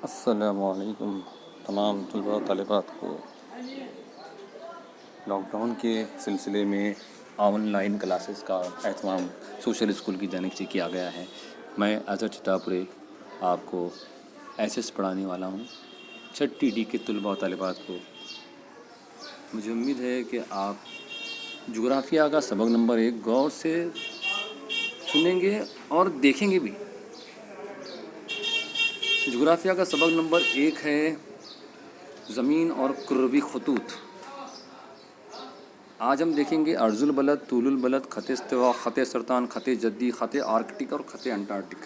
السلام علیکم تمام طلباء طالبات کو لاک ڈاؤن کے سلسلے میں آن لائن کلاسز کا اہتمام سوشل اسکول کی جانب سے کیا گیا ہے۔ میں اظہر چتاپورے آپ کو ایس ایس پڑھانے والا ہوں، چھٹی ڈی کے طلباء و طالبات کو۔ مجھے امید ہے کہ آپ جغرافیہ کا سبق نمبر 1 غور سے سنیں گے اور دیکھیں گے بھی۔ جغرافیہ کا سبق نمبر 1 ہے زمین اور کروی خطوط۔ آج ہم دیکھیں گے عرض البلد، طول البلد، خط استوا، خط سرطان، خط جدی، خط آرکٹک اور خط انٹارکٹک۔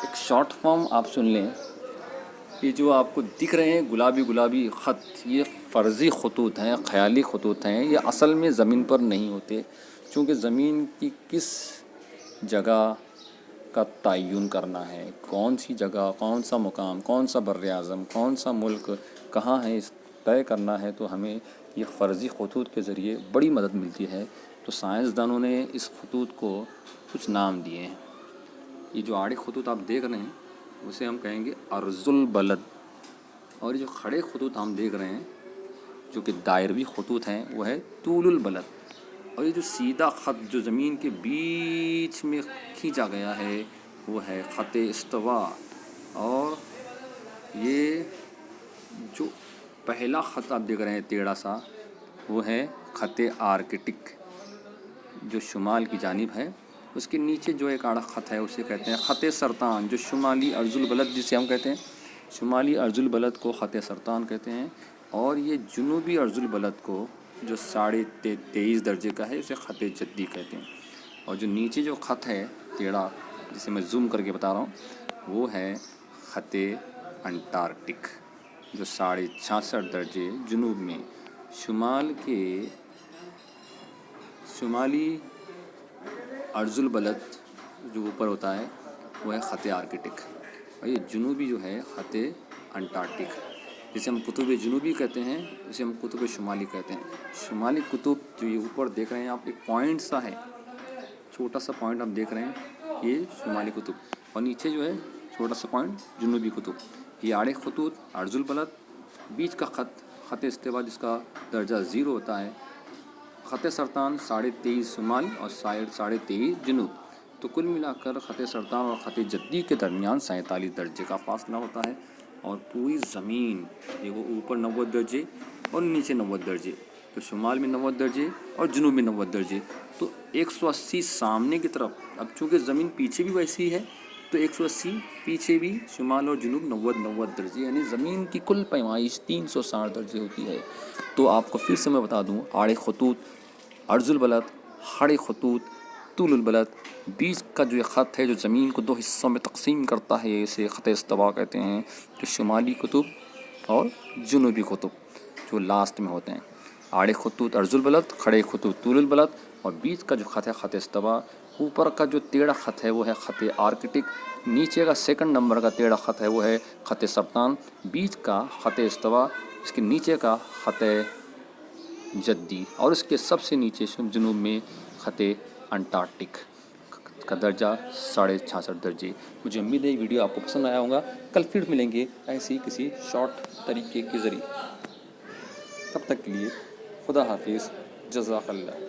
ایک شارٹ فارم آپ سن لیں، یہ جو آپ کو دکھ رہے ہیں گلابی خط، یہ فرضی خطوط ہیں، خیالی خطوط ہیں، یہ اصل میں زمین پر نہیں ہوتے، چونکہ زمین کی کس جگہ کا تعین کرنا ہے، کون سی جگہ، کون سا مقام، کون سا بر اعظم، کون سا ملک کہاں ہے، اس طے کرنا ہے تو ہمیں یہ فرضی خطوط کے ذریعے بڑی مدد ملتی ہے۔ تو سائنسدانوں نے اس خطوط کو کچھ نام دیے ہیں۔ یہ جو آڑے خطوط آپ دیکھ رہے ہیں اسے ہم کہیں گے عرض البلد، اور یہ جو کھڑے خطوط ہم دیکھ رہے ہیں جو کہ دائروی خطوط ہیں وہ ہے طول البلد، اور یہ جو سیدھا خط جو زمین کے بیچ میں کھینچا گیا ہے وہ ہے خط استوا، اور یہ جو پہلا خط آپ دیکھ رہے ہیں ٹیڑھا سا وہ ہے خط آرکٹک جو شمال کی جانب ہے۔ اس کے نیچے جو ایک آڑا خط ہے اسے کہتے ہیں خط سرطان، جو شمالی عرض البلد جسے ہم کہتے ہیں، شمالی عرض البلد کو خط سرطان کہتے ہیں، اور یہ جنوبی عرض البلد کو جو 23.5 درجے کا ہے اسے خط جدی کہتے ہیں، اور جو نیچے جو خط ہے ٹیڑھا جسے میں زوم کر کے بتا رہا ہوں وہ ہے خط انٹارکٹک جو 66.5 درجے جنوب میں، شمال کے شمالی عرض البلد جو اوپر ہوتا ہے وہ ہے خط آرکٹک، اور یہ جنوبی جو ہے خط انٹارکٹک، جسے ہم قطب جنوبی کہتے ہیں، جسے ہم قطب شمالی کہتے ہیں۔ شمالی قطب جو یہ اوپر دیکھ رہے ہیں آپ، ایک پوائنٹ سا ہے، چھوٹا سا پوائنٹ آپ دیکھ رہے ہیں، یہ شمالی قطب، اور نیچے جو ہے چھوٹا سا پوائنٹ جنوبی قطب۔ یہ آڑے خطوط عرض البلد، بیچ کا خط خط استوا جس کا درجہ 0 ہوتا ہے، خط سرطان 23.5 شمال اور 23.5 جنوب، تو کل ملا کر خط سرطان اور خط جدی کے درمیان 47 درجے کا فاصلہ ہوتا ہے، اور پوری زمین دیکھو اوپر 90 درجے اور نیچے 90 درجے، تو شمال میں 90 درجے اور جنوب میں 90 درجے، تو 180 سامنے کی طرف۔ اب چونکہ زمین پیچھے بھی ویسی ہے تو 180 پیچھے بھی، شمال اور جنوب 90 درجے، یعنی زمین کی کل پیمائش 360 درجے ہوتی ہے۔ تو آپ کو پھر سے میں بتا دوں، آڑے خطوط عرض البلد، کھڑے خطوط طول البلد، بیچ کا جو خط ہے جو زمین کو 2 حصوں میں تقسیم کرتا ہے اسے خط استوا کہتے ہیں، جو شمالی قطب اور جنوبی قطب جو لاسٹ میں ہوتے ہیں۔ آڑے خطوط عرض البلد، کھڑے خطوط طول البلد، اور بیچ کا جو خط ہے خط استوا۔ اوپر کا جو ٹیڑھا خط ہے وہ ہے خط آرکٹک، نیچے کا سیکنڈ نمبر کا ٹیڑھا خط ہے وہ ہے خط سرطان، بیچ کا خط استوا، اس کے نیچے کا خط جدی، اور اس کے سب سے نیچے جنوب میں خط انٹارکٹک کا درجہ 66.5 درجے۔ مجھے امید ہے یہ ویڈیو آپ کو پسند آیا ہوگا۔ کل پھر ملیں گے ایسی کسی شارٹ طریقے کے ذریعے، تب تک کے لیے خدا حافظ، جزاک اللہ۔